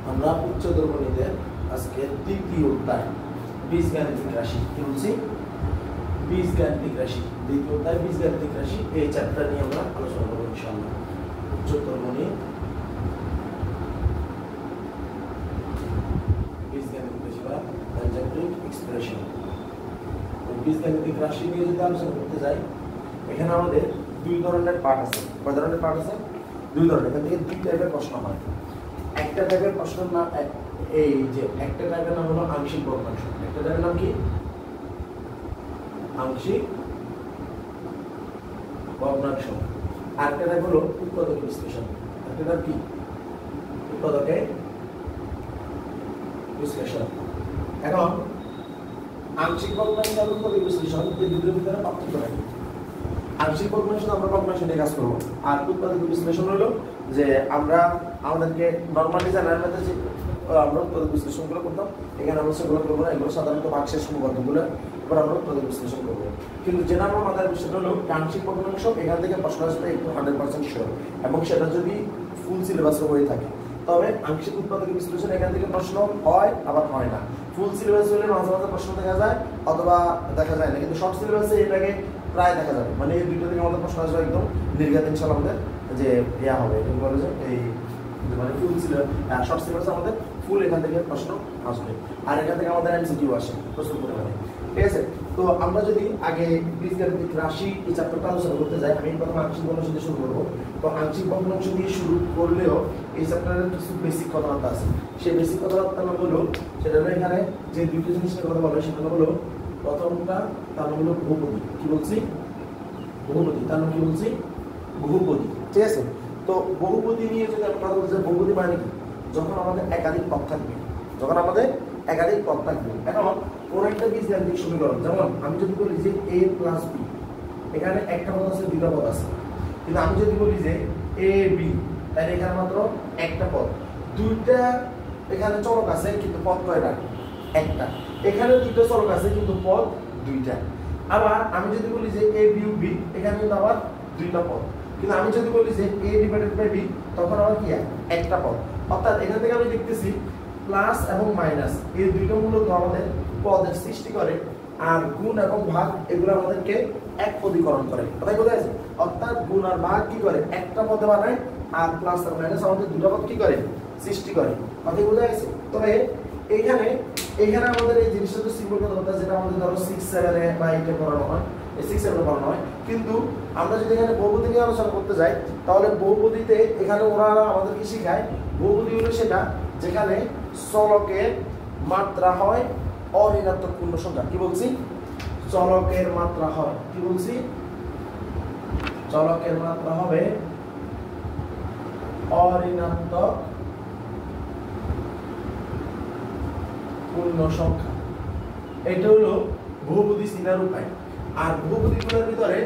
আমরা উচ্চতর গণিতের আজকে তৃতীয় অধ্যায় বীজগাণিতিক রাশি কি বলছি বীজগাণিতিক রাশি দ্বিতীয় অধ্যায় বীজগাণিতিক রাশি এই চ্যাপ্টার নিয়ে আমরা আলোচনা করব ইনশাআল্লাহ। উচ্চতর গণিত বীজগাণিতিক রাশি বা অ্যালজেব্রিক এক্সপ্রেশন। বীজগাণিতিক রাশি নিয়ে যদি আলোচনা করতে যাই, এখানে আমাদের দুই ধরনের পার্ট আছে। কয় ধরনের পার্ট আছে? দুই ধরনের। এখান থেকে দুই টাইপের প্রশ্ন হয়। একটা টাইপের প্রশ্ন না, এই যে একটা টাইপের নাম হলো আংশিক ভগ্নাংশ। একটা টাইপের নাম কি? আংশিক ভগ্নাংশ। আরেকটা টাইপ হলো উৎপাদক বিশ্লেষণ। একটা টাইপ কি? উৎপাদকে বিশ্লেষণ। এখন আংশিক ভগ্নাংশ আর উৎপাদক বিশ্লেষণ এই দুটোর ভিতরে পার্থক্য নাই। আংশিক ভগ্নাংশ আমরা ভগ্নাংশ নিয়ে কাজ করবো, আর উৎপাদক বিশ্লেষণ হলো যে আমরা আমাদেরকে নরমালি জানার মধ্যে যে আমরা উৎপাদক বিশ্লেষণগুলো করতাম, এখানে আমরা সেগুলো করবো না। এগুলো সাধারণত ভাগশেষ সমীকরণগুলো এবার আমরা উৎপাদক বিশ্লেষণ করবো। কিন্তু যেটা আমার মাথায় বিষয়টা হলো আংশিক ভগ্নাংশ, এখান থেকে প্রশ্ন আসবে একটু 100% শিওর, এবং সেটা যদি ফুল সিলেবাসে হয়ে থাকে। তবে আংশিক উৎপাদক বিশ্লেষণ এখান থেকে প্রশ্ন হয় আবার হয় না। ফুল সিলেবাস হলে মাঝে মাঝে প্রশ্ন দেখা যায় অথবা দেখা যায় না, কিন্তু শর্ট সিলেবাসে এটাকে প্রায় দেখা যাবে। মানে এই দুটো থেকে আমাদের প্রশ্ন আসবে একদম নির্ঘাত ইনশাআল্লাহ আমাদের যে ইয়া হবে, এটাকে বলে যে এই মানে ফুল সিলেবাস শর্ট সিলেবাস আমাদের ফুল এখান থেকে প্রশ্ন আসবে, আর এখান থেকে আমাদের এমসিকিউ আসে প্রশ্ন করতে পারে। ঠিক আছে, তো আমরা যদি আগে বীজগাণিতিক রাশি এই চ্যাপ্টারটা আলোচনা করতে যাই, আমি প্রথমে আংশিক ভগ্নাংশ দিয়ে শুরু করবো। তো আংশিক ভগ্নাংশ দিয়ে শুরু করলেও এই চ্যাপ্টারের কিছু বেসিক কথাবার্তা আছে। সেই বেসিক কথাবার্তা নাম হলো, সেটা হলো এখানে যে দুইটা জিনিসের কথা বলা হয় সেটা হলো প্রথমটা, তার নাম হলো বহুপদী। কি বলছি? বহুপদী। তার নাম কি বলছি? বহুপদী। ঠিক আছে, তো বহুপদী নিয়ে যদি আমরা কথা বলতে, বহুপদী মানে কি? যখন আমাদের একাধিক পদ থাকবে, যখন আমাদের একাধিক পদ থাকবে। এখন কোন একটা বীজগাণিতিক সমীকরণ, যেমন আমি যদি বলি যে a প্লাস b, এখানে একটা পদ আছে, দুইটা পদ আছে। কিন্তু আমি যদি বলি যে a b, তাহলে এখানে মাত্র একটা পদ। দুইটা এখানে চলক আছে কিন্তু পদ কয়টা? একটা। এখানে দুইটা চলক আছে কিন্তু পদ দুইটা। আবার আমি যদি বলি যে a বিয়োগ b, এখানে কিন্তু আবার দুইটা পদ। কিন্তু আমি যদি বলি যে a ডিভাইডেড বাই b, তখন আবার কি? একটা পদ। অর্থাৎ এখান থেকে আমি দেখতেছি প্লাস এবং মাইনাস এই দুইটা মূলত আমাদের পদের সৃষ্টি করে, আর গুণ এবং ভাগ এগুলো আমাদেরকে এক পদীকরণ করে। কথাই বোঝা যাচ্ছে? অর্থাৎ গুণ আর ভাগ কি করে? একটা পদে বানায়, আর প্লাস আর মাইনাস আমাদের দুটো পদ কি করে? সৃষ্টি করে। কথাই বোঝা গেছে? তবে এখানে আমাদের এই জিনিসটা তো সিম্পল কথা, যেটা আমাদের ধরো 6, 7 বা 8 এ পড়ানো হয়, এই 6, 7 এ পড়ানো হয়। কিন্তু আমরা যদি এখানে বহুপদী নিয়ে আলোচনা করতে যাই, তাহলে বহুপদীতে এখানে ওরা আমাদেরকে শেখায়, বহুপদী হলো সেটা যেখানে চলকের মাত্রা হয় অঋণাত্মক পূর্ণ সংখ্যা। কি বলছি? চলকের মাত্রা হয়, কি বলছি? চলকের মাত্রা হবে অঋণাত্মক পূর্ণ সংখ্যা। এটা হলো বহুপদী চিনার উপায়। আর বহুপদীগুলোর ভিতরে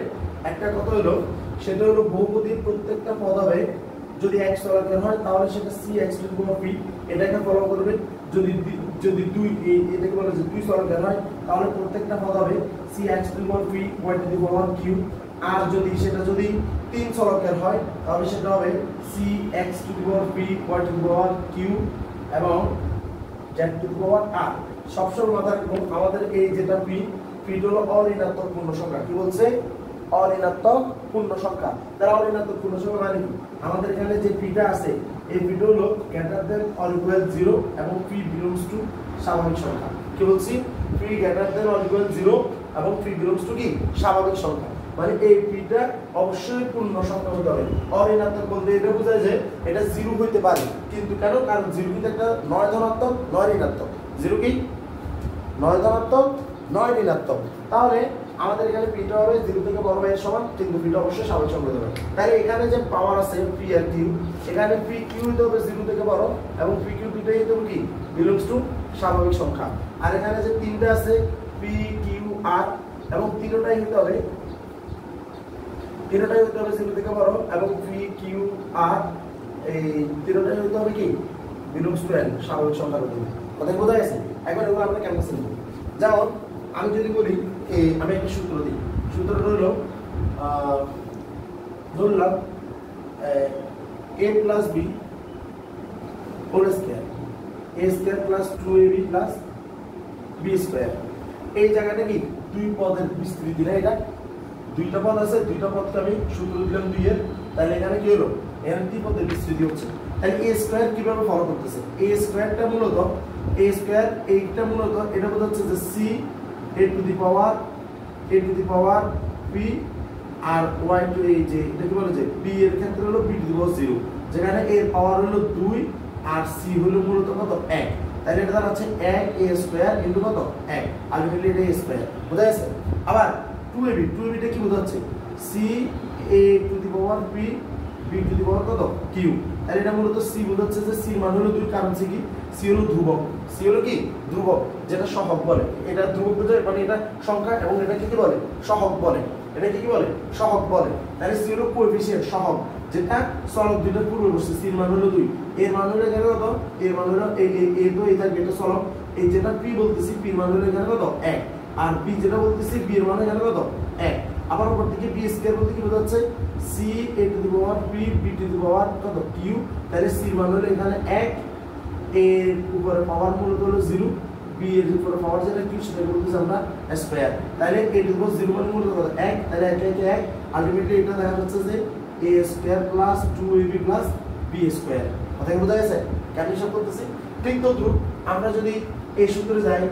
একটা কথা হলো, সেটা হলো বহুপদীর প্রত্যেকটা পদ হবে, যদি x চলকের হয় তাহলে সেটা cx two the power p, এটাকে ফলো করবে। যদি দুই, এটাকে বলে যে দুই চলকের হয় তাহলে প্রত্যেকটা পদ হবে cx two the power p y to the power q। আর যদি তিন চলকের হয় তাহলে সেটা হবে cx two the power p y to the power q এবং z to the power r। সবসময় মাথায় রাখবেন আমাদের এই যেটা p হলো অঋণাত্মক পূর্ণ সংখ্যা। কি বলছে? অঋণাত্মক পূর্ণ সংখ্যা। তার অঋণাত্মক পূর্ণ সংখ্যা মানে কি? আমাদের এখানে যে পিটা আছে, এই পিটা হলো গ্রেটার দ্যান অর ইকুয়াল 0 এবং p বিলংস টু স্বাভাবিক সংখ্যা। কি বলছি? p greater than or equal 0 এবং p বিলংস টু কি? স্বাভাবিক সংখ্যা। মানে এই পিটা অবশ্যই পূর্ণ সংখ্যা হতে হবে। অঋণাত্মক বলতে এটা বোঝায় যে এটা 0 হইতে পারে, কিন্তু কেন? কারণ 0 কিন্তু একটা 9 ধনাত্মক 9 ঋণাত্মক। 0 কি? 9 ধনাত্মক 9 ঋণাত্মক। তাহলে আমাদের এখানে পিটা হবে 0 থেকে বড় এর সমান, কিন্তু পিটা অবশ্যই স্বাভাবিক সংখ্যা হতে হবে। তাহলে এখানে যে পাওয়ার আছে p আর q, এখানে p q হতে হবে 0 থেকে বড়, এবং p q দুটোই হতে হবে কি? বিলংস টু স্বাভাবিক সংখ্যা। আর এখানে যে তিনটা আছে p q r, এবং তিনটাই হতে হবে 0 থেকে বড়, এবং p q r এই তিনটাই হতে হবে কি? বিলংস টু n, স্বাভাবিক সংখ্যা হতে হবে। কথা বোঝা গেছে? এখন এগুলো আমরা কেমন শিখব? যেমন আমি যদি বলি, আমি একটা সূত্র দিই। সূত্রটা হলো ধরলাম a plus b whole square, a square plus 2ab plus b square। এই জায়গাটা কি দুই পদের বিস্তৃতি না, এটা দুইটা পদ আছে, দুইটা পদকে আমি সূত্র দিলাম 2 এর, তাহলে এখানে কি হলো এখানে তিন পদের বিস্তৃতি হচ্ছে। তাহলে a স্কয়ার কিভাবে ফলো করতেছে, a স্কয়ারটা মূলত a স্কয়ার এইটা মূলত এটা বোঝাচ্ছে যে c a to the power p আর y টু এই যে এটা কি বলে যে b এর ক্ষেত্রে হলো b টু দি পাওয়ার 0, যেখানে এর পাওয়ার হলো 2 আর c হলো মূলত কত 1, তাহলে এটা দাঁড়াচ্ছে 1 a স্কয়ার ইনটু কত 1, আলটিমেটলি এটা a স্কয়ার বুঝা গেছে। আবার 2ab টা কি বোঝাচ্ছে c a to the power p b to the power কত q, তাহলে এটা মূলত c বোঝাচ্ছে যে c মান হলো 2, কারণ c কি c হলো ধ্রুবক, c হলো কি ধ্রুবক যেটা সহগ বলে, এটা ধ্রুবক বোঝায় মানে এটা সংখ্যা এবং এটা কি বলে সহগ বলে, এটা কি বলে সহগ বলে। তাহলে c হলো কোএফিশিয়েন্ট সহগ যেটা চলক দুইটার পূর্ববর্তী, c এর মান হলো 2, এর মান হলো এখানে কত এর মান হলো এই তো এই থাকবে এটা চলক, এই যেটা p বলতেছি p এর মান হলো এখানে কত 1, আর b যেটা বলতেছি b এর মান এখানে কত 1। আবার উপর থেকে b স্কয়ার বলতে কি বোঝাচ্ছে c a to the power p b to the power কত q, তাহলে c এর মান হলো এখানে 1, এর উপরে পাওয়ার মূলত হলো 0, b এর উপরে পাওয়ার যেটা q সেটা বলতেছি আমরা স্কয়ার, তাহলে a টু দি পাওয়ার 0 মানে মূলত কত 1, তাহলে 1 আলটিমেটলি এটা দেখা যাচ্ছে যে a square plus 2ab plus b square. কথা কি বোঝা গেছে কেন হিসাব করতেছি। ঠিক তো দ্রুপ আমরা যদি এই সূত্রে যাই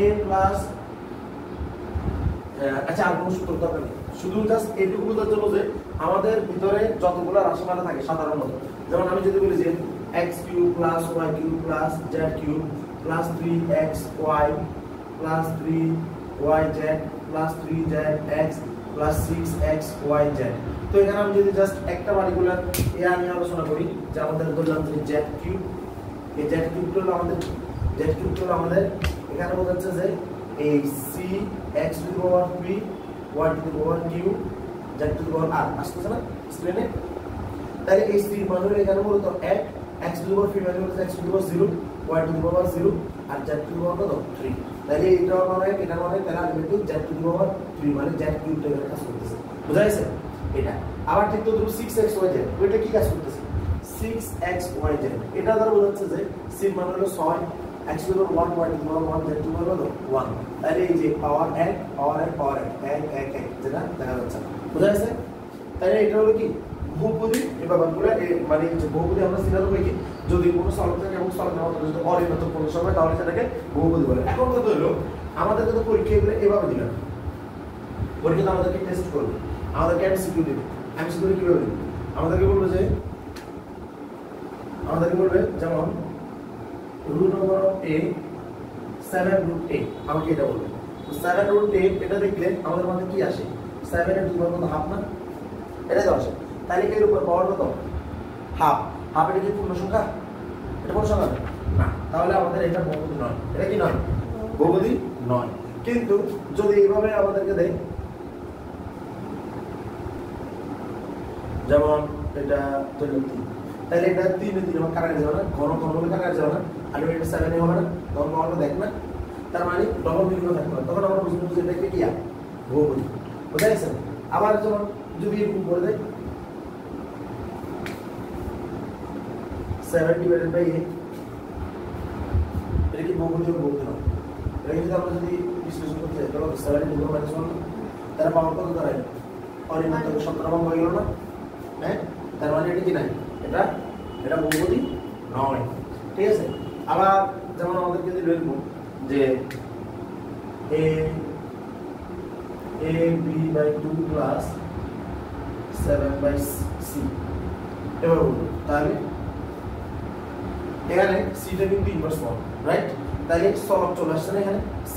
a প্লাস আচ্ছা আর কোনো সূত্র দরকার নেই, শুধু জাস্ট এইটুকু বোঝার জন্য যে আমাদের ভিতরে যতগুলো রাশিমালা থাকে সাধারণত, যেমন আমি যদি বলি যে x³ plus y³ plus z³ plus 3xy plus 3yz plus 3zx plus 6xyz, তো এখানে আমি যদি জাস্ট একটা পার্টিকুলার এ আমি আলোচনা করি যে আমাদের ধরলাম যে z³ এই z³ হলো আমাদের এখানে বোঝাচ্ছে যে এই c x to the power p y to the power q z to the power r আসছে না স্ক্রিনে। তাহলে এই c মান হলো এখানে মূলত 1, x to the power p মানে হলো x to the power 0, y to the power 0 আর z টু দি পাওয়ার কত 3, তাহলে এটা মানে এটা মানে তাহলে ultimately z to the power 3 মানে z কিউব টা এখানে কাজ করতেছে বুঝা গেছে এটা। আবার ঠিক তো 6xyz ওইটা কি কাজ করতেছে 6xyz, এটা দ্বারা বোঝাচ্ছে যে c মান হলো 6, x to the power 1 y to the power 1 z to the power 1, তাহলে এই যে পাওয়ার 1 পাওয়ার 1 পাওয়ার 1 1 1 যেটা দেখা যাচ্ছে বুঝা গেছে। তাহলে এটা হলো কি বহুপদী, এই ব্যাপারগুলো মানে যে বহুপদী আমরা সিদ্ধান্ত করি কি যদি কোনো চলক থাকে এবং চলকের মধ্যে যদি অরিহত কোনো সময় তাহলে সেটাকে বহুপদী বলে। এখন কথা হলো আমাদের তো পরীক্ষা এগুলো এভাবে দিলাম, পরীক্ষা আমাদেরকে টেস্ট করবে, আমাদেরকে এমসিকিউ দিবে, এমসিকিউ কিভাবে দিবে আমাদেরকে বলবে যেমন root over of a 7 root a, আমাকে এটা বলবে তো 7 root a এটা দেখলে আমাদের মধ্যে কি আসে 7 এর 2 এর মধ্যে হাফ না, এটা তো আসে, তাহলে এর উপর পাওয়ার কত হাফ, হাফ এটা কি পূর্ণ সংখ্যা, এটা পূর্ণ সংখ্যা না, তাহলে আমাদের এটা বহুপদী নয়, এটা কি নয় বহুপদী নয়। কিন্তু যদি এইভাবে আমাদেরকে দেয় যেমন এটা তাহলে এটা 3 এ 3 আমার কাটা যাবে না, ঘন বলে কাটা যাবে না, আর এটা 7 এ হবে না, তখন পাওয়ারটা দেখ না, তার মানে ডবল বিন্দু থাকবে না, তখন আমরা বুঝবো যে এটা কি বহুপদী বুঝা গেছে। আবার যেমন যদি এরকম করে দেয় 7 ডিভাইডেড বাই 8, এটা কি বহুপদী নয়, এটা যদি আমরা যদি বিশ্লেষণ করতে যাই তাহলে 7 ইনটু -1 তার পাওয়ার কত দাঁড়ায় অরিহত 17 ভাগ হয়ে গেল না, হ্যাঁ তার মানে এটা কি নাই এটা বহুপদী নয়, ঠিক আছে। আবার যেমন আমাদেরকে যদি লিখব যে ab/2 প্লাস 7/c এবার বলবো, তাহলে এখানে c টা কিন্তু ইনভার্স ফর্ম রাইট, তাহলে চলক চলে আসছে না এখানে c,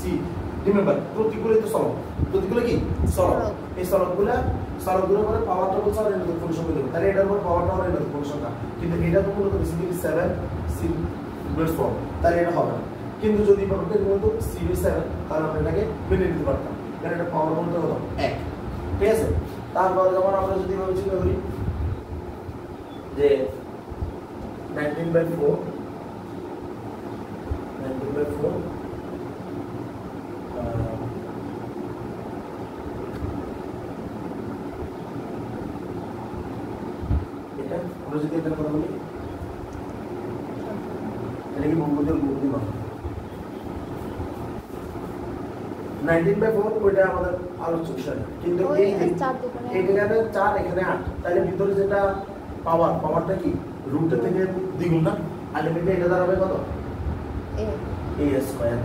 রিমেম্বার প্রতিকূলে তো চলক, প্রতিকূলে কি চলক, এই চলকগুলো করে পাওয়ারটা বলছে আর এটা পূর্ণ সংখ্যা দেব, তাহলে এটার উপর পাওয়ারটা আর এটা পূর্ণ সংখ্যা, কিন্তু এটা তো মূলত বেসিক্যালি 7 c ইনভার্স ফর্ম, তাহলে এটা হবে না। কিন্তু যদি পাওয়ারটা মূলত c/7 তাহলে আমরা এটাকে মেনে নিতে পারতাম, কারণ এটা পাওয়ার মূলত কত 1, ঠিক আছে। তারপর যেমন আমরা যদি ভাবে চিন্তা করি যে 19/4 এটা আমরা যদি এটার কথা বলি, এটা কি বহুপদী বহুপদী নয়। 19/4 ওইটা আমাদের আলোচ্য বিষয় না, কিন্তু এই এখানে 4 এখানে 8, তাহলে ভিতরে যেটা পাওয়ারটা কি রুটের থেকে দ্বিগুণ না, আলটিমেটলি এটা দাঁড়াবে কত a স্কয়ার,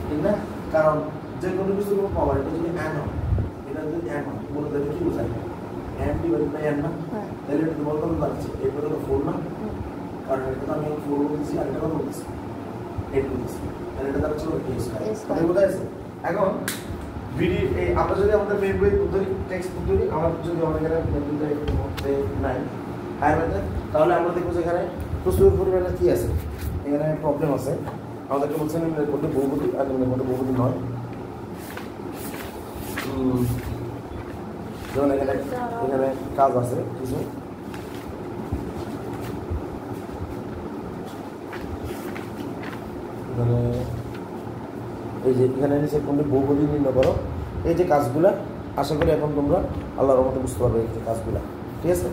ঠিক না? কারণ যে কোনো কিছু পাওয়ার এটা যদি n হয়, এটা যদি n হয় মূলত এটা কি বোঝায় n ডিভাইডেড বাই n না, তাহলে এটা বলতে কত দাঁড়াচ্ছে এর কত 4 না, কারণ এটা তো আমি 4 বলছি আর এটা কত বলছি 8 বলছি, তাহলে এটা দাঁড়াচ্ছে a স্কয়ার। এটা বোঝাইছে? এখন আমরা যদি আমাদের মেইন বই পদ্ধতি টেক্সট পদ্ধতি যদি আমাদের এখানে পদ্ধতিটা একটু মধ্যে নাই হায়ার মেথড, তাহলে আমরা দেখব যে এখানে প্রচুর পরিমাণে কি আছে, এখানে প্রবলেম আছে। আমাদেরকে বলছেন এর মধ্যে বহুপদী আর এর মধ্যে বহুপদী নয়। যেমন এখানে কাজ আছে কিছু, মানে এই যে এখানে নিচে কোনটি বহুপদী নির্ণয় করো, এই যে কাজগুলা আশা করি এখন তোমরা আল্লাহর রহমতে বুঝতে পারবে এই যে কাজগুলা, ঠিক আছে?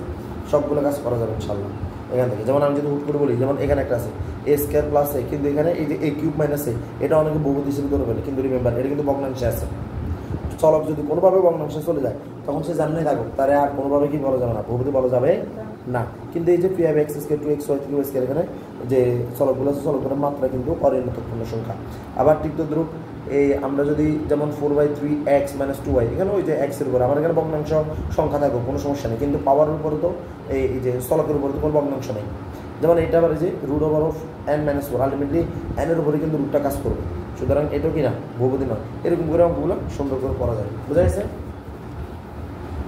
সবগুলো কাজ করা যাবে ইনশাআল্লাহ এখান থেকে। যেমন আমি যদি হুট করে বলি, যেমন এখানে একটা আছে a স্কয়ার প্লাস a, কিন্তু এখানে এই যে a কিউব মাইনাস a, এটা অনেকে বহুপদী হিসেবে ধরে ফেলে, কিন্তু রিমেম্বার এটা কিন্তু ভগ্নাংশে আছে। চলক যদি কোনোভাবে ভগ্নাংশে চলে যায় তখন সে জানলেই থাকুক, তারে আর কোনোভাবে কি বলা যাবে না, বহুপদী বলা যাবে না। কিন্তু এই যে 3x square 2x 3y square, এখানে যে চলকগুলো আছে চলকগুলোর মাত্রা কিন্তু অনির্ণতপূর্ণ সংখ্যা। আবার ঠিক তদ্রূপ এই আমরা যদি যেমন 4/3x - 2y, এখানে ওই যে x এর উপর আমার এখানে ভগ্নাংশ সংখ্যা থাকবে কোনো সমস্যা নেই, কিন্তু পাওয়ারের উপরে তো এই যে চলকের উপরে তো কোনো ভগ্নাংশ নেই। যেমন এটা আবার যে √n-4, আলটিমেটলি n এর উপরে কিন্তু রুটটা কাজ করবে, সুতরাং এটাও কি না বহুপদী নয়। এরকম করে অঙ্কগুলো সুন্দর করে পড়া যায়, বুঝা গেছে?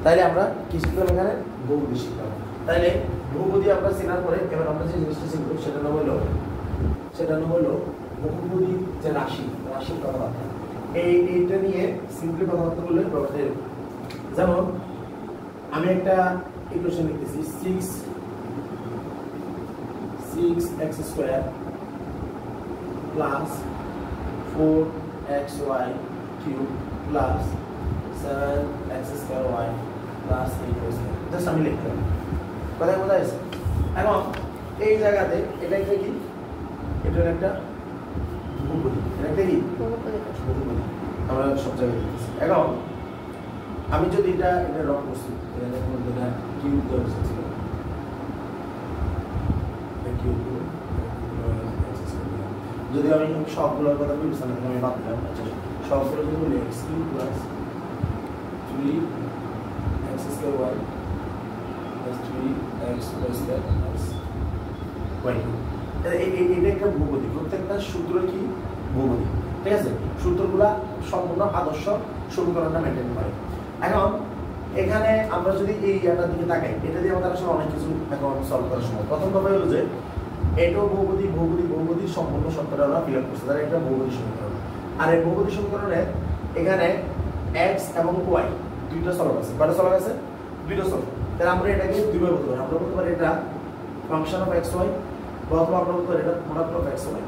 তাইলে আমরা কি শিখলাম এখানে? বহুপদী শিখলাম। তাইলে বহুপদী আমরা চেনার পরে এবার আমরা যে জিনিসটা শিখব সেটা নাম হলো বহুপদী যে রাশির কথাবার্তা। এইটা নিয়ে সিম্পলি কথাবার্তা বললে ব্যাপারটা এরকম। যেমন আমি একটা ইকুয়েশন লিখতেছি 6x² plus 4xy³ plus 7x² plus 8y²। Just আমি লিখলাম, কথা বোঝা গেছে? এখন এই জায়গাতে এটা একটা কি, এটা একটা বহুপদী, এটা একটা কি বহুপদী, আমরা সব জায়গায় লিখতেছি। এখন আমি যদি এটা রং করছি, এটা মধ্যে এটা কিউব দেওয়া ছিল, যদি আমি সবগুলোর কথা বিবেচনা করি, আমি বাদ দিলাম, আচ্ছা সবগুলো যদি বলি x³ plus 3x² plus 3x² plus y², এটা একটা বহুপদী। প্রত্যেকটা সূত্র কি বহুপদী, ঠিক আছে? সূত্রগুলা সম্পূর্ণ আদর্শ সমীকরণটা মেনটেন করে। এখন এখানে আমরা যদি এই ইয়াটার দিকে তাকাই, এটা দিয়ে আমাদের আসলে অনেক কিছু এখন সলভ করার সময় প্রথম কথা হলো যে এটাও বহুপদী সম্পূর্ণ সত্তরটা আমরা ফিল আপ করছি, তাহলে একটা বহুপদী সমীকরণ। আর এই বহুপদী সমীকরণে এখানে x এবং y দুইটা চলক আছে, কয়টা চলক আছে? দুইটা চলক। তাহলে আমরা এটাকে দুইভাবে বলতে পারি। আমরা বলতে পারি এটা ফাংশন অফ xy, বা অথবা আমরা বলতে পারি এটা প্রোডাক্ট অফ xy।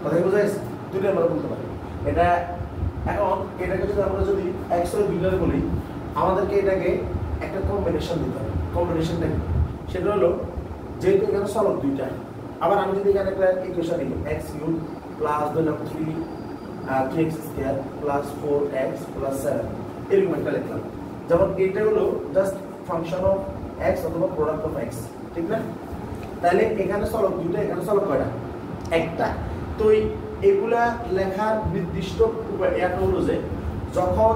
কথা কি বোঝা গেছে? দুইটা আমরা বলতে পারি এটা। এখন এটাকে যদি xy দুইটারে বলি, আমাদেরকে এটাকে একটা কম্বিনেশন দিতে হবে। কম্বিনেশনটা কি? সেটা হলো যেহেতু এখানে চলক দুইটা, আবার আমি যদি এখানে একটা ইকুয়েশন লিখি x³ plus 3x² plus 4x plus 7, এরকম একটা লিখলাম। যেমন এটা হলো জাস্ট ফাংশন অফ x অথবা প্রোডাক্ট অফ x, ঠিক না? তাহলে এখানে চলক দুইটা, এখানে চলক কয়টা? একটা। তো এগুলা লেখার নির্দিষ্ট উপায় এটা হলো যে যখন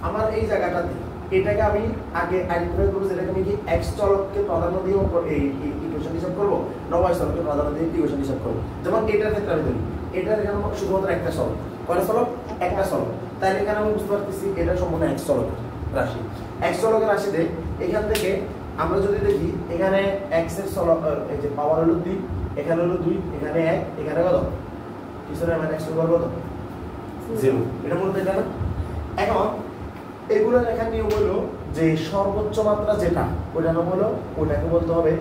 আমার এই জায়গাটাতে এটাকে আমি আগে আইডেন্টিফাই করব, যেটাকে আমি কি x চলককে প্রাধান্য দিয়ে এই ইকুয়েশন হিসাব করব, না y চলককে প্রাধান্য দিয়ে ইকুয়েশন হিসাব করব। যেমন এটার ক্ষেত্রে আমি ধরি এটার এখানে শুধুমাত্র একটা চলক, কয়টা চলক? একটা চলক। তাহলে এখানে আমি বুঝতে পারতেছি এটা সম্পূর্ণ x চলকের রাশি। x চলকের রাশিতে এখান থেকে আমরা যদি দেখি এখানে x এর চলক এই যে পাওয়ার হলো 3, এখানে হলো 2, এখানে 1, এখানে কত? পিছনে মানে x এর পাওয়ার কত? 0। এটা মূলত এটা না। এখন এগুলো লেখার নিয়ম হলো যে সর্বোচ্চ মাত্রা যেটা ওইটা নাম হলো, ওটাকে বলতে হবে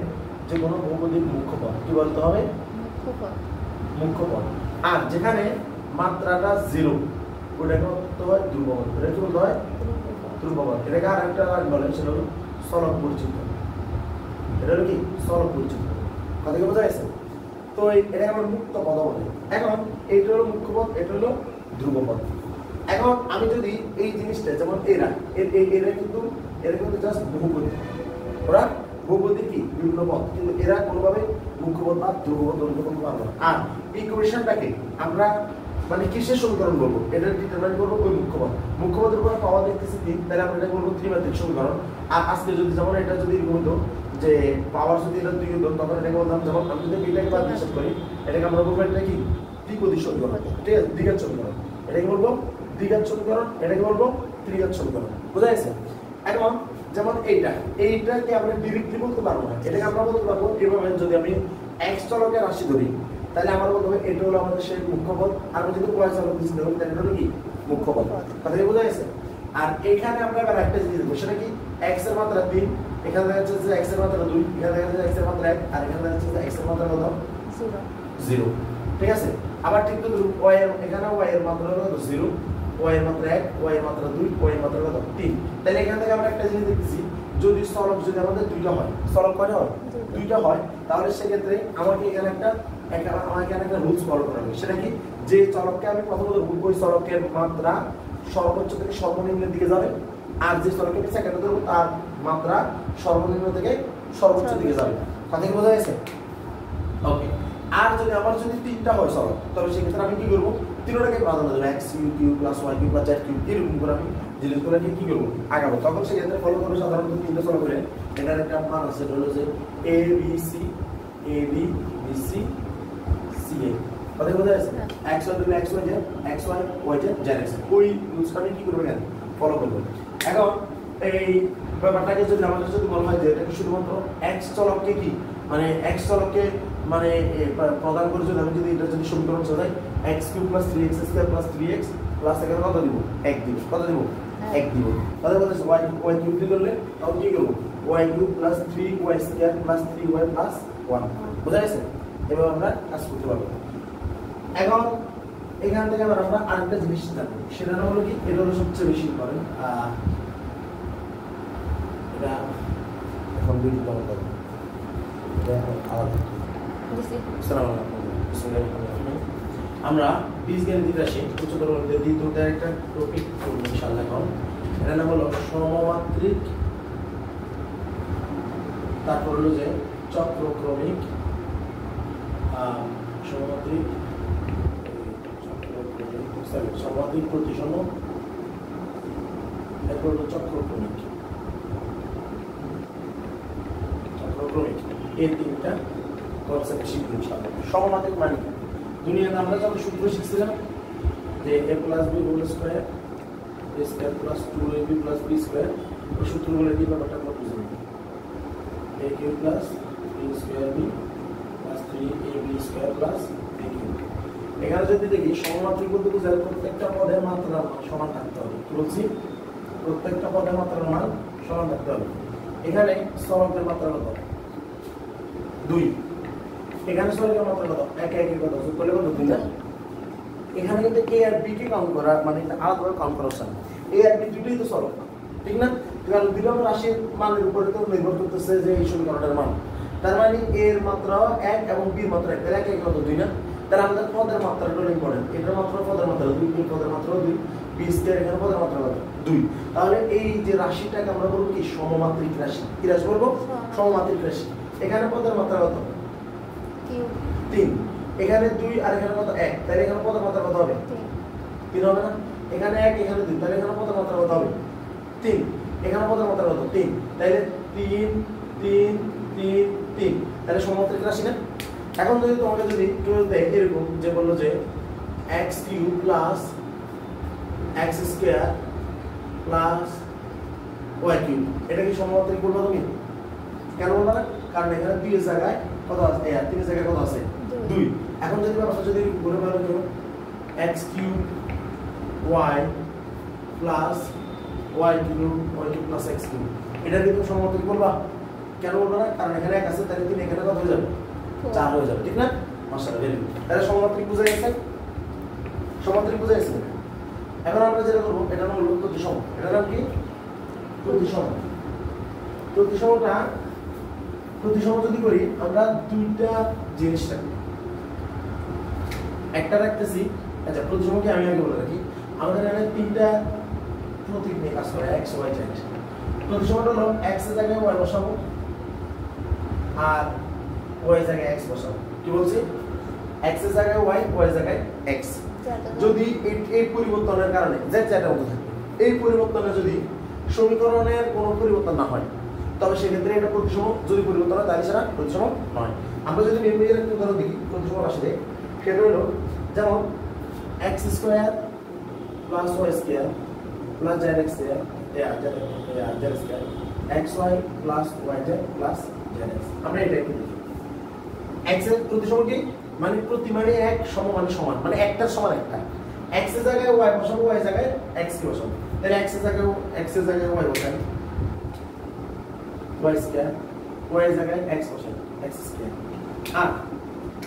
যে কোনো বহুপদীর মুখ্য পদ। কি বলতে হবে? মুখ্য পদ। আর যেখানে মাত্রাটা 0 ওটাকে বলতে হয় ধ্রুবপদ। এটা কি বলতে হয়? ধ্রুবপদ। এটাকে আর একটা বলেন সেটা হলো চলক পরিচিত। এটা হলো কি চলক পরিচিত কথা কি বোঝা গেছে তো এটা আমার মুক্ত পদ বলে এখন এইটা হলো মুখ্য পদ এটা হলো ধ্রুবপদ এখন আমি যদি এই জিনিসটা যেমন এরা কিন্তু জাস্ট বহুপদী ওরা বহুপদী কি বিভিন্ন পদ কিন্তু এরা কোনোভাবে মুখ্য পদ বা ধ্রুবপদ তৈরি করতে পারবে না আর ইকুয়েশনটাকে আমরা মানে কিসের সমীকরণ বলবো এটা ডিটারমাইন করবো ওই মুখ্য পদের উপর পাওয়া দেখতেছি 3 তাহলে আমরা এটা বলবো ত্রিমাত্রিক সমীকরণ আর আজকে যদি যেমন এটা যদি এরকম হতো যে পাওয়ার যদি এটা 2 হতো তখন এটাকে বলতাম যেমন আমি যদি এটাকে বাদ হিসাব করি এটাকে আমরা বলবো এটা কি দ্বিপদী সমীকরণ ঠিক আছে দ্বিঘাত সমীকরণ এটাকে বলবো দ্বিঘাত সমীকরণ এটাকে বলবো ত্রিঘাত সমীকরণ বুঝা গেছে এখন যেমন এইটাকে আমরা ডিরেক্টলি বলতে পারবো না এটাকে আমরা বলতে পারবো এভাবে যদি আমি x চলকের রাশি ধরি তাহলে আমরা বলতে হবে এটা হলো আমাদের সেই মুখ্য পদ আর আমি যদি y চলক দিছি তাহলে এটা হলো কি মুখ্য পদ কথা কি বোঝা গেছে আর এখানে আমরা এবার একটা জিনিস দেব সেটা কি x এর মাত্রা 3 এখানে দেখা যাচ্ছে যে x এর মাত্রা 2 এখানে দেখা যাচ্ছে x এর মাত্রা 1 আর এখানে দেখা যাচ্ছে যে x এর মাত্রা কত 0 ঠিক আছে আবার ঠিক তো y এর এখানে y এর মাত্রা কত 0 y এর মাত্রা 1 y এর মাত্রা 2 y এর মাত্রা কত 3 তাহলে এখান থেকে আমরা একটা জিনিস দেখতেছি যদি চলক যদি আমাদের দুইটা হয় চলক কয়টা হয় দুইটা হয় তাহলে সেক্ষেত্রে আমাকে এখানে একটা রুলস ফলো করা হবে সেটা কি যে চলককে আমি প্রথমত ধরব ওই চলকের মাত্রা সর্বোচ্চ থেকে সর্বনিম্নের দিকে যাবে আর যে চলককে আমি সেকেন্ডে ধরব তার মাত্রা সর্বনিম্ন থেকে সর্বোচ্চ দিকে যাবে কথা কি বোঝা গেছে ওকে আর যদি আমার যদি তিনটা হয় চলক তবে সেক্ষেত্রে আমি কি করব তিনটাকে প্রাধান্য দেব x Q plus y Q plus z Q এরকম করে আমি জিনিসগুলোকে কি করব আগাবো তখন সেক্ষেত্রে ফলো করব সাধারণত তিনটা চলক করে এটার একটা মান আছে হলো যে a b c a b b c c a কথা বোঝা যাচ্ছে x y দিলে x y z x y y z z x ওই রুলসটা আমি কি করব কেন ফলো করব এখন এই ব্যাপারটাকে যদি আমাদের যদি বলা হয় যে এটা শুধুমাত্র x চলককে কি মানে x চলককে মানে প্রদান করে যদি আমি যদি এটা যদি সমীকরণ চলে x cube plus 3x square plus 3x plus এখানে কত দিব 1 দিব কত দিব 1 দিব তাহলে বলতে y কিউব দিলে তখন কি করব y cube plus 3y square plus 3y plus 1 বুঝা গেছে এবার আমরা কাজ করতে পারবো এখন এখান থেকে আমরা আরেকটা জিনিস জানবো সেটা হলো কি এটা হলো সবচেয়ে বেশি ইম্পর্টেন্ট এটা এখন দুই নম্বর কথা এটা আলাদা আসসালামু আলাইকুম আমরা বীজগণিত রাশি উচ্চতর গণিতের দ্বিতীয়টা একটা টপিক করব ইনশাআল্লাহ এখন এর নাম হলো সমমাত্রিক তারপর হলো যে চক্রক্রমিক সমমাত্রিক প্রতিসম এরপর হলো চক্রক্রমিক এই তিনটা কনসেপ্ট শিখব ইনশাআল্লাহ সমমাত্রিক মানে দুনিয়াতে আমরা যখন সূত্র শিখছিলাম যে a + b whole square a square plus 2ab plus b square এই সূত্রগুলো দিয়ে ব্যাপারটা আমরা বুঝে নিই a cube plus b square b plus 3ab square plus b cube এখানে যদি দেখি সমমাত্রিক বলতে বোঝায় প্রত্যেকটা পদের মাত্রা সমান থাকতে হবে কি বলছি প্রত্যেকটা পদের মাত্রার মান সমান থাকতে হবে এখানে চলকের মাত্রা কত 2 এখানে চলকের মাত্রা কত 1 1 কত যোগ করলে কত 2 না এখানে কিন্তু a আর b কে কাউন্ট করা মানে আলাদাভাবে কাউন্ট করা হচ্ছে a আর b দুটোই তো চলক ঠিক না কারণ বিলম্ব রাশির মানের উপরে তো নির্ভর করতেছে যে এই সমীকরণের মান তার মানে a এর মাত্রা 1 এবং b এর মাত্রা 1 তাহলে 1 1 কত 2 না তাহলে আমাদের পদের মাত্রাটা ইম্পর্টেন্ট এটার মাত্রা পদের মাত্রা 2 এর পদের মাত্রা 2 b স্কয়ার এখানে পদের মাত্রা কত 2 তাহলে এই যে রাশিটাকে আমরা বলবো কি সমমাত্রিক রাশি কি রাশি বলবো সমমাত্রিক রাশি এখানে পদের মাত্রা কত 3 এখানে 2 আর এখানে কত 1 তাহলে এখানে পদের মাত্রা কত হবে 3 হবে না এখানে 1 এখানে 2 তাহলে এখানে পদের মাত্রা কত হবে 3 এখানে পদের মাত্রা কত 3 তাহলে 3 3 3 3 তাহলে সমমাত্রিক রাশি না এখন যদি তোমাকে যদি কেউ দেয় এরকম যে বললো যে x cube plus x square plus y cube এটা কি সমমাত্রিক বলবো তুমি কেন বলবো না কারণ এখানে 2 এর জায়গায় কত আছে 3 এর জায়গায় কত আছে 2 এখন যদি ব্যাপারটা যদি বলে বলো যে x cube y plus y cube plus x cube এটা কি তুমি সমমাত্রিক বলবা কেন বলবো না কারণ এখানে 1 আছে তাহলে 3 এখানে কত হয়ে যাবে 4 হয়ে যাবে ঠিক না মাশাআল্লাহ ভেরি গুড তাহলে সমমাত্রিক বুঝা গেছে সমমাত্রিক বুঝা গেছে এখন আমরা যেটা করব এটা নাম হলো প্রতিসম এটার নাম কি প্রতিসমটা প্রতিসম যদি করি আমরা দুইটা জিনিস রাখি, একটা রাখতেছি। আচ্ছা, প্রতিসমকে আমি আগে বলে রাখি, আমাদের এখানে তিনটা প্রতীক নিয়ে কাজ করে, এক্স ওয়াই জেড। প্রতিসমটা হলো এক্স এর জায়গায় ওয়াই বসাবো আর ওয়াই এর জায়গায় এক্স বসাবো। কি বলছি? এক্স এর জায়গায় ওয়াই, ওয়াই এর জায়গায় এক্স। যদি এই পরিবর্তনের কারণে জেড জেডের মতো থাকে, এই পরিবর্তনে যদি সমীকরণের কোনো পরিবর্তন না হয় তবে সেক্ষেত্রে এটা প্রতিসম। যদি পরিবর্তন হয় তাহলে সেটা প্রতিসম নয়। আমরা যদি নির্ণয়ের একটা উদাহরণ দেখি প্রতিসম রাশিতে, সেটা হলো যেমন X square plus Y square plus Z X square Z square X Y plus Y Z plus Z X. আমরা এটাই দেখি এক্স এর প্রতিসম কি মানে প্রতি মানে এক সম মানে সমান, মানে একটার সমান একটা। এক্স এর জায়গায় ওয়াই বসাবো, ওয়াই এর জায়গায় এক্স কে বসাবো। তাহলে এক্স এর জায়গায় ওয়াই বসাই ওয়াই স্কয়ার, ওয়াই এর জায়গায় এক্স বসাই এক্স স্কয়ার। আর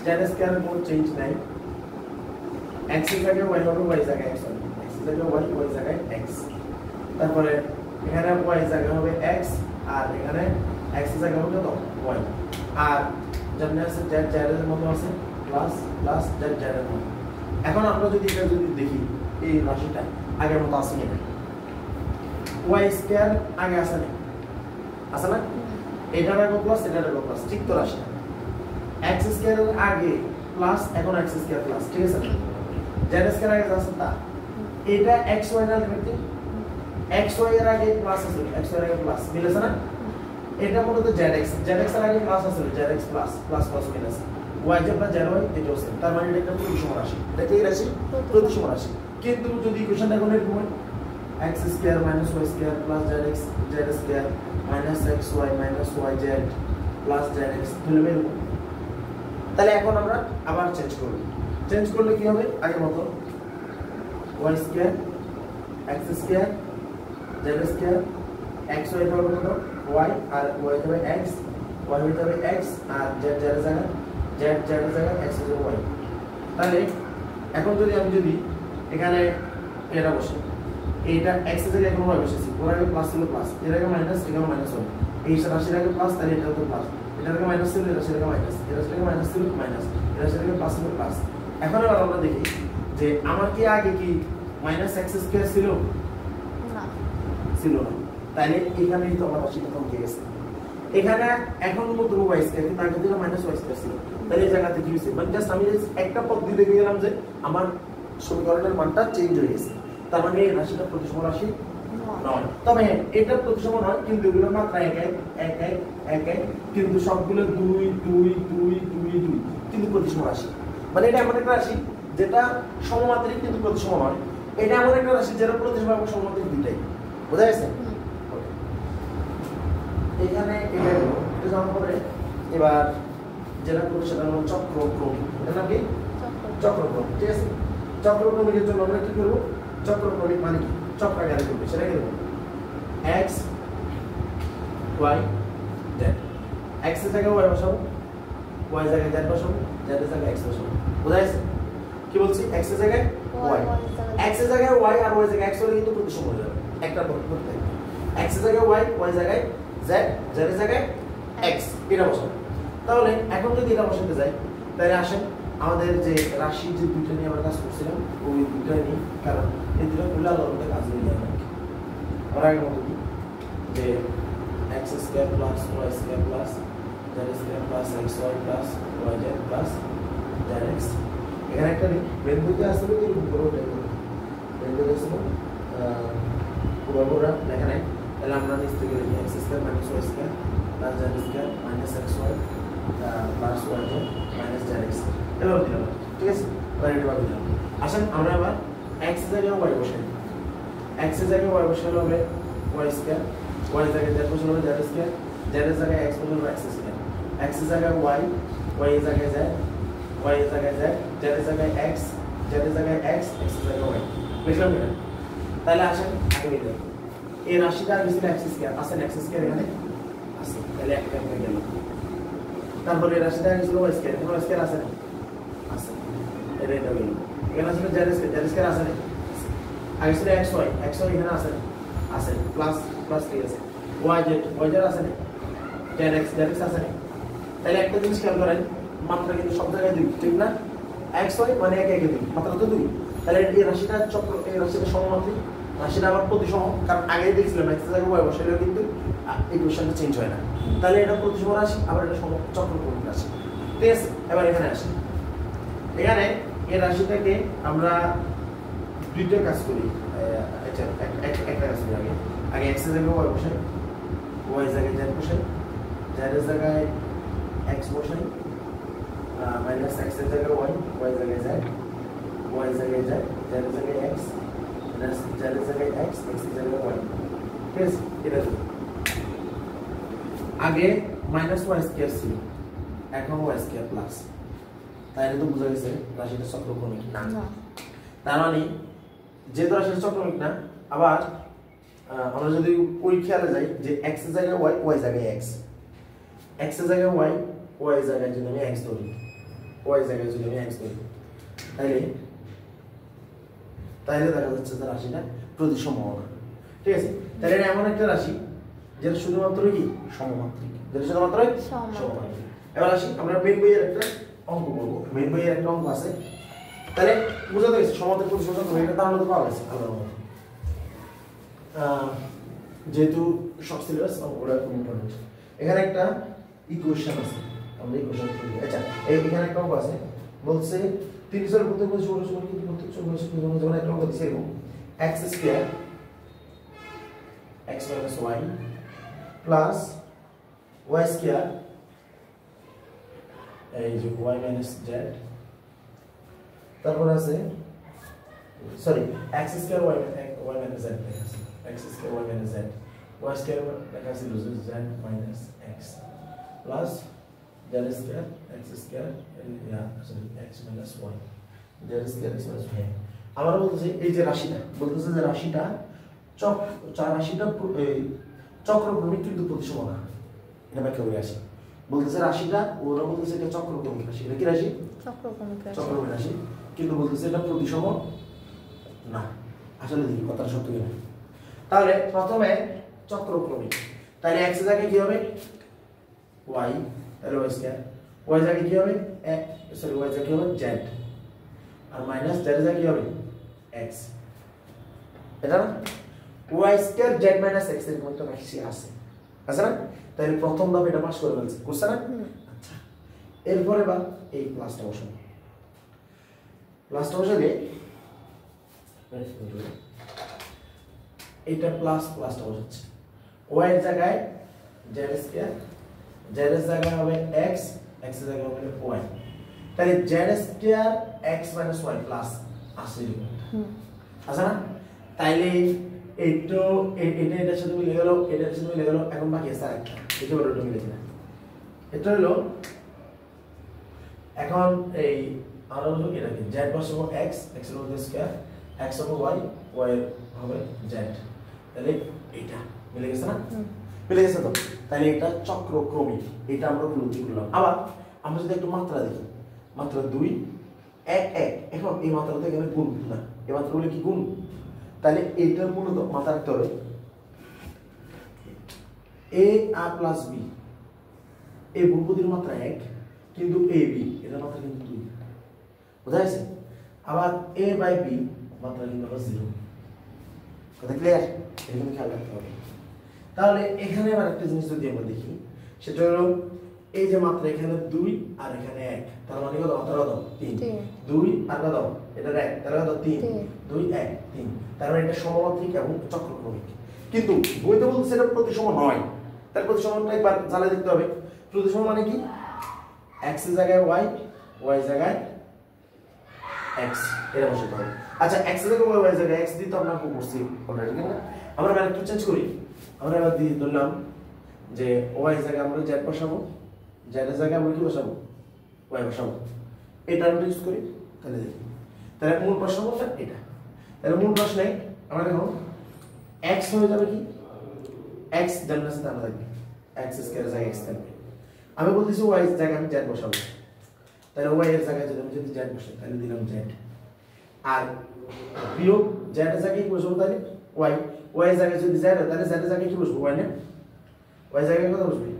জেড স্কয়ার এর কোনো চেঞ্জ নাই। এক্স এর জায়গায় ওয়াই হবে, ওয়াই এর জায়গায় এক্স হবে, এক্স এর জায়গায় ওয়াই, ওয়াই এর জায়গায় এক্স। তারপরে এখানে ওয়াই এর জায়গায় হবে এক্স আর এখানে এক্স এর জায়গায় হবে কত ওয়াই। আর যেমন আছে জেড জেড এর মতো আছে প্লাস প্লাস জেড জেড এর মতো। এখন আমরা যদি এটা যদি দেখি এই রাশিটা আগের মতো আছে কিনা, ওয়াই স্কয়ার আগে আছে না, আছে না? এটার আগে প্লাস এটার আগে প্লাস, ঠিক তো রাশি। এক্স স্কয়ার এর আগে প্লাস, এখন এক্স স্কয়ার প্লাস, ঠিক আছে? জেড স্কয়ার আগে আছে তা এটা এক্স ওয়াই এর আলটিমেটলি এক্স ওয়াই এর আগে প্লাস আছে, এক্স ওয়াই এর আগে প্লাস মিলেছে না? এটা মূলত জেড এক্স এর আগে প্লাস আছে, Z X plus plus plus মিলেছ Y Z plus Z Y এটাও সেম। তার মানে এটা একটা প্রতিসম রাশি, এটা কি রাশি? প্রতিসম রাশি। কিন্তু যদি ইকুয়েশনটা এখন এরকম হয় X square minus Y square plus Z X Z square minus X Y minus Y Z plus Z X, তাহলে এরকম। তাহলে এখন আমরা আবার চেঞ্জ করব। চেঞ্জ করলে কি হবে? আগের মতো Y square X square Z square X Y হবে কত ওয়াই আর ওয়াই হবে এক্স, ওয়াই হয়ে যাবে এক্স আর জেড জেড এর জায়গায় জেড জেড এর জায়গায় এক্স হবে ওয়াই। তাহলে এখন যদি আমি যদি এখানে এটা বসে, এইটা এক্স এর জায়গায় এখন ওয়াই বসেছি, ওর আগে প্লাস ছিল প্লাস, এর আগে মাইনাস, এখানে মাইনাস হবে। এই রাশির আগে প্লাস, তাহলে এটা তো প্লাস, এটার আগে মাইনাস ছিল, এর রাশির আগে মাইনাস, এর রাশির আগে মাইনাস ছিল মাইনাস, এর রাশির আগে প্লাস ছিল প্লাস। এখন আবার আমরা দেখি যে আমার কি আগে কি মাইনাস এক্স স্কয়ার ছিল না? ছিল না। তাহলে এখানেই তো আমার রাশিটা কমে গেছে। এখানে এখন নতুন ওয়াই স্কয়ার, কিন্তু আগে ছিল মাইনাস ওয়াই স্কয়ার ছিল। তাহলে এই জায়গাতে কি হয়েছে? মানে জাস্ট আমি একটা পদ্ধতি দেখে গেলাম যে আমার সমীকরণের মানটা চেঞ্জ হয়ে গেছে। তার মানে এই রাশিটা প্রতিসম রাশি নয়। তবে এটা প্রতিসম নয়, কিন্তু এগুলোর মাত্রা এক এক এক এক এক এক, কিন্তু সবগুলো 2 2 2 2 2, কিন্তু প্রতিসম রাশি। মানে এটা এমন একটা রাশি যেটা সমমাত্রিক কিন্তু প্রতিসম নয়। এটা এমন একটা রাশি যেটা প্রতিসম এবং সমমাত্রিক দুইটাই। বোঝা গেছে? এখানে এটা জানার পরে এবার যেটা করব সেটা হলো চক্রক্রম। এটা নাম কি? চক্রক্রম। ঠিক আছে? চক্রক্রমের জন্য আমরা কি করব? চক্রক্রমিক মানে কি? চক্রাকারে করব। সেটা কি করব? x y z, x এর জায়গায় y বসাবো, y এর জায়গায় z বসাবো, z এর জায়গায় x বসাবো। বোঝা গেছে? কি বলছি? x এর জায়গায় y, x এর জায়গায় y আর y এর জায়গায় x হলে কিন্তু প্রতিসম হয়ে যাবে। একটা করতে x এর জায়গায় y, y এর জায়গায় z, z এর জায়গায় x, এটা বসাবো। তাহলে এখন যদি এটা বসাতে যাই, তাহলে আসেন আমাদের যে রাশি যে দুটো নিয়ে আমরা কাজ করছিলাম ওই দুটো নিয়ে, কারণ এই দুটো খুলে আলাদা কাজ হয়ে যায়। আমরা আগে মতো কি যে X square plus Y square plus Z square plus X Y plus Y Z plus Z X, এখানে একটা বিন্দুতে আসলে কি পুরো বিন্দুতে আসলে পুরো লেখা নাই। তাহলে আমরা নিচ থেকে লিখি X square minus Y square plus Z square minus X Y plus Y Z minus Z X, এবার দিলাম। ঠিক আছে? এবার এটা দিলাম। আসেন আমরা আবার এক্স এর জায়গায় ওয়াই বসাই। এক্স এর জায়গায় ওয়াই বসালে হবে ওয়াই স্কয়ার, ওয়াই এর জায়গায় জেড বসালে হবে জেড স্কয়ার, জেড এর জায়গায় এক্স বসালে হবে এক্স স্কয়ার, এক্স এর জায়গায় ওয়াই, ওয়াই এর জায়গায় জেড, ওয়াই এর জায়গায় জেড, জেড এর জায়গায় এক্স, জেড এর জায়গায় এক্স, এক্স এর জায়গায় ওয়াই। বুঝলাম না? তাহলে আসেন আগে নিতে এই রাশিটা আগে ছিল এক্স স্কয়ার, আসেন এক্স স্কয়ার এখানে আছে, তাহলে একটা হয়ে গেল। তারপরে এই রাশিটা আগে ছিল ওয়াই স্কয়ার, এখন ওয়াই স্কয়ার আছে না? আছে, এটা এটা গেল। এখানে ছিল জেড স্কয়ার, জেড স্কয়ার আছে না? আগে ছিল এক্স ওয়াই, এক্স ওয়াই এখানে আছে না? আছে, প্লাস প্লাস ঠিক আছে। ওয়াই জেড আছে না? জেড এক্স আছে না? তাহলে একটা জিনিস খেয়াল করেন, মাত্রা কিন্তু সব জায়গায় 2, ঠিক না? x y মানে এক একে 2, মাত্রা তো 2। তাহলে এই রাশিটা চক্র, এই রাশিটা সমমাত্রিক, রাশিটা আবার প্রতিসম, কারণ আগে দেখছিলাম x এর জায়গায় y বসাইলেও কিন্তু ইকুয়েশনটা চেঞ্জ হয় না। তাহলে এটা প্রতিসম রাশি, আবার এটা চক্রক্রমিক রাশি, ঠিক আছে? এবার এখানে আসি, এখানে এই রাশিটাকে আমরা দুইটা কাজ করি। আচ্ছা, একটা কাজ করি, আগে x এর জায়গায় y বসাই, y এর জায়গায় z বসাই, z এর জায়গায় x বসাই, মাইনাস x এর জায়গায় y, y এর জায়গায় z, y এর জায়গায় z, z এর জায়গায় x, মাইনাস z এর জায়গায় x, x এর জায়গায় y, ঠিক আছে? এটা আগে মাইনাস y স্কয়ার ছিল, এখন y স্কয়ার প্লাস, তাইলে তো বুঝা গেছে রাশিটা চক্রক্রমিক না। তার মানে যেহেতু রাশিটা চক্রক্রমিক না, আবার আমরা যদি ওই খেয়ালে যাই যে x এর জায়গায় y, y এর জায়গায় x, x এর জায়গায় y, y এর জায়গায় যদি আমি x ধরি, y এর জায়গায় যদি আমি x ধরি, তাহলে দেখা যাচ্ছে যে রাশিটা প্রতিসম হবে, ঠিক আছে? তাহলে এটা এমন একটা রাশি যেটা শুধুমাত্র কি সমমাত্রিক, যেটা শুধুমাত্র সমমাত্রিক। এবার আসি আমরা মেইন বইয়ের একটা অঙ্ক করব, মেইন বইয়ের একটা অঙ্ক আছে। তাহলে বুঝতে গেছে সমমাত্রিক প্রতিসম এটা তাহলে তো পাওয়া গেছে আলাদা মতো, যেহেতু সব সিলেবাস অঙ্কটা খুব ইম্পর্টেন্ট। এখানে একটা ইকুয়েশন আছে, আমরা ইকুয়েশন করি। আচ্ছা, এখানে একটা অঙ্ক আছে, বলছে 30 এর প্রত্যেক বছর সমান কিন্তু প্রত্যেক বছর যখন একটা অঙ্ক দিছে এরকম x square x minus y plus y square এই যে y minus z, তারপর আছে sorry x square y minus z, x square y minus z, y square লেখা আছে z minus x plus z square x square sorry x minus y, z square x minus y। আমরা বলতেছি এই যে রাশিটা, বলতেছে যে রাশিটা রাশিটা চক্রক্রমিক কিন্তু প্রতিসম না, এটা ব্যাখ্যা করে আসি। বলতেছে রাশিটা, ওরা বলতেছে এটা চক্রক্রমিক রাশি, এটা কি রাশি? চক্রক্রমিক রাশি, কিন্তু বলতেছে এটা প্রতিসম না। আসলে দেখি কথাটা সত্য কিনা। তাহলে প্রথমে চক্রক্রমিক, তাহলে x এর জায়গায় কি হবে y, তাহলে y স্কয়ার, y এর জায়গায় কি হবে সরি y এর জায়গায় কি হবে z, আর মাইনাস z এর জায়গায় কি হবে x, এটা না y square z minus x এর মতো রাশি আছে, আছে না? তাহলে প্রথম ধাপ এটা পাস করে ফেলছে, বুঝছ না? আচ্ছা, এরপরে বা এই প্লাসটা বসাবো, প্লাসটা বসালে এটা প্লাস প্লাসটা বসাচ্ছে, y এর জায়গায় z স্কয়ার, z এর জায়গায় হবে x, x এর জায়গায় হবে y, তাহলে z square x minus y plus আছে, আছে না? তাইলে এইটো এটার সাথে মিলে গেল, এটার সাথে মিলে গেল, এখন বাকি আছে আরেকটা, দেখি ওটা মিলে কিনা। এটা হলো এখন এই আর হলো এটা কি z বসাবো x, x এর মধ্যে স্কয়ার, x হবে y, y হবে z, তাহলে এটা মিলে গেছে না? মিলে গেছে তো? তাহলে এটা চক্রক্রমিক, এটা আমরা উপলব্ধি করলাম। আবার আমরা যদি একটু মাত্রা দেখি, মাত্রা 2 1 1, এখন এই মাত্রাটা এখানে গুণ না, এই মাত্রাগুলো কি গুণ? তাহলে এইটার মূলত মাথা রাখতে হবে a r প্লাস b, এই বহুপদীর মাত্রা 1 কিন্তু a b এটার মাত্রা কিন্তু 2, বুঝা গেছে? আবার a বাই b মাত্রা কিন্তু হলো 0, কথা ক্লিয়ার? এটা কিন্তু খেয়াল রাখতে হবে। তাহলে এখানে আবার একটা জিনিস যদি আমরা দেখি, সেটা হলো এই যে মাত্রা এখানে 2 আর এখানে 1, তার মানে কত? মাত্রা কত? 3, 2 আর কত? এটা 1, তার কত? 3, 2 1 3, তার মানে এটা সমমাত্রিক এবং চক্রক্রমিক। কিন্তু বইতে বলতেছে এটা প্রতিসম নয়, তার প্রতিসমটা একবার জানা দেখতে হবে। প্রতিসম মানে কি? x এর জায়গায় y, y এর জায়গায় x, এটা বসাতে হবে। আচ্ছা, x এর জায়গায় y, y এর জায়গায় x দিতে আমরা করছি অলরেডি, ঠিক না? আমরা এবার একটু চেঞ্জ করি, আমরা এবার দিয়ে ধরলাম যে y এর জায়গায় আমরা z বসাবো, z এর জায়গায় আমরা কি বসাবো? y বসাবো। এটা আমরা ইউজ করি, তাহলে দেখি, তাহলে মূল প্রশ্ন বলতে এটা, তাহলে মূল প্রশ্নে আমরা দেখো x হয়ে যাবে কি x জানলে সেটা আমরা দেখব x স্কয়ার এর জায়গায় x থাকবে। আমি বলতেছি y এর জায়গায় আমি z বসাবো, তাহলে y এর জায়গায় যদি আমি z বসাই তাহলে দিলাম z, আর বিয়োগ z এর জায়গায় কি বসাবো? তাহলে y এর জায়গায় যদি z হয় তাহলে z এর জায়গায় কি বসবো? y না, y এর জায়গায় কত বসবে?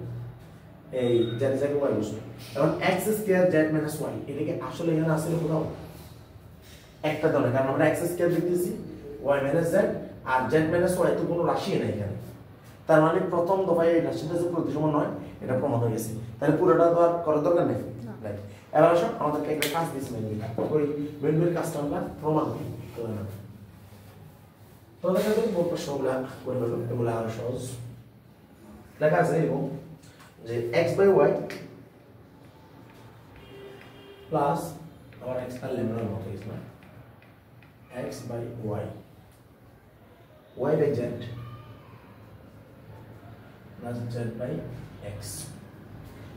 এই z জায়গায় y বসবে এখন x square z minus y এটাকে আসলে এখানে আসলে কোথাও একটা ধরে, কারণ আমরা x স্কয়ার দেখতেছি y মাইনাস z আর z মাইনাস y তো কোনো রাশি নাই এখানে, তার মানে প্রথম দফায় এই রাশিটা যে প্রতিসম নয় এটা প্রমাণ হয়ে গেছে, তাহলে পুরোটা তো আর করার দরকার নেই। এবার আসো আমাদেরকে একটা কাজ দিয়েছে ওই মেনবির কাজটা আমরা প্রমাণ করি। তোমাদের কাছে প্রশ্নগুলো করে ফেলো, এগুলো আরো সহজ লেখা আছে এবং যে x বাই y প্লাস আমার x আর লেমডার মতো কিছু না, x by y y by z plus z by x।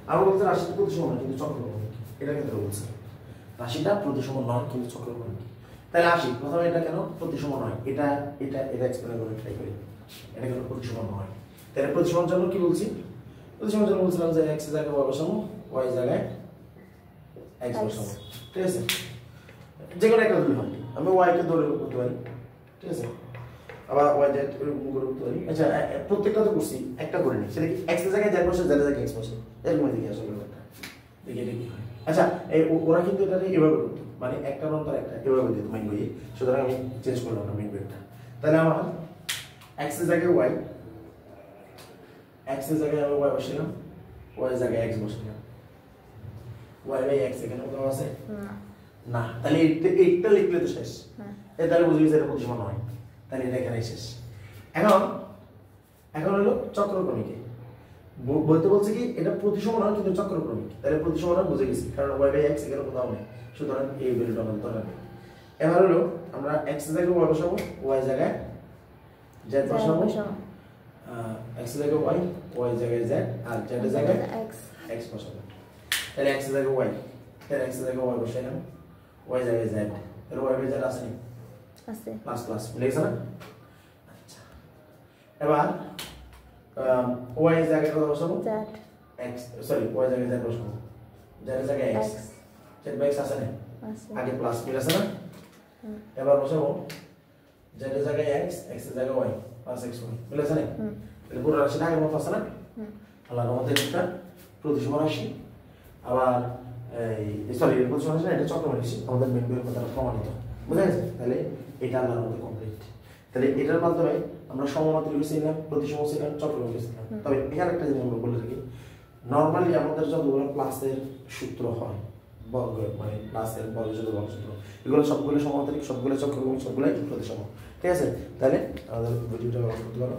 আমরা বলতে রাশিটা প্রতিসম নয় কিন্তু চক্রকোণ, এটা ক্ষেত্রে বলছে রাশিটা প্রতিসম নয় কিন্তু চক্রকোণ। তাহলে আসি প্রথমে এটা কেন প্রতিসম নয়, এটা এটা এটা এক্সপ্লেন করে ট্রাই করি। এটা কেন প্রতিসম নয়, তাহলে প্রতিসমের জন্য কি বলছি, প্রতিসমের জন্য বলছিলাম যে x এর জায়গায় y বসাবো, y এর জায়গায় x বসাবো, ঠিক আছে। যে কোনো একটা ধরে হয়, আমি y কে ধরে করতে পারি, ঠিক আছে, আবার y z এরকম করে করতে পারি। আচ্ছা প্রত্যেকটা তো করছি, একটা করে নিই, সেটা কি x এর জায়গায় z বসে, z এর জায়গায় x বসে, এরকম দেখি আসলে ব্যাপারটা, দেখি এটা কি হয়। আচ্ছা এই ওরা কিন্তু এটা এভাবে করতো, মানে একটা অন্তর একটা এভাবে দিত মাইন্ড বইয়ে, সুতরাং আমি চেঞ্জ করলাম না মাইন্ড বইটা। তাহলে আমার x এর জায়গায় y, x এর জায়গায় আমি y বসালাম, y এর জায়গায় x বসালাম, y বাই x এখানে কোথাও আছে না, তাহলে এইটা লিখলে তো শেষ। তাহলে বুঝে গেছে এটা প্রতিসম নয়, তাহলে এটা এখানে শেষ। এখন হলো চক্রক্রমিকে বলতে বলছে কি এটা প্রতিসম নয় কিন্তু চক্রক্রমিক, তাহলে প্রতিসম নয় বুঝে গেছি, কারণ y বাই x এখানে কোথাও নেই, সুতরাং এই ভ্যালুটা আমাদের দরকার নেই। এবার হলো আমরা x এর জায়গায় y বসাবো, y এর জায়গায় z বসাবো, x এর জায়গায় y, y এর জায়গায় z আর z এর জায়গায় x বসাবো। তাহলে x এর জায়গায় y, তাহলে x এর জায়গায় y বসাইলাম, y এর জায়গায় z, তাহলে y বাই z আছে নি? আছে, প্লাস প্লাস মিলে গেছে না? আচ্ছা এবার y এর জায়গায় কত বসাবো, z x, সরি y এর জায়গায় z বসাবো, z এর জায়গায় x, z বাই x আছে না? আছে, আগে প্লাস মিলে আছে না? এবার বসাবো z এর জায়গায় x, x এর জায়গায় y, প্লাস x y মিলে আছে না? তাহলে পুরো রাশিটা আগের মতো আছে না? আল্লাহর রহমতে এটা প্রতিসম রাশি। আবার এই সরি প্রতিসম রাশি না, এটা চক্রময় রাশি, আমাদের মেন বইয়ের কথা প্রমাণিত, বুঝা গেছে? তাহলে এটা আল্লাহর রহমতে কমপ্লিট। তাহলে এটার মাধ্যমে আমরা সমমাত্রিক ছিলাম, প্রতিসম ছিলাম, চক্রময় ছিলাম। তবে এখানে একটা জিনিস আমরা বলে থাকি, নরমালি আমাদের যতগুলো প্লাসের সূত্র হয়, বর্গ মানে প্লাসের বর্গের সাথে বর্গসূত্র, এগুলো সবগুলো সমান্তরিক, সবগুলো চক্রময়, সবগুলোই প্রতিসম, ঠিক আছে? তাহলে আমাদের ভিডিওটা করতে পারো।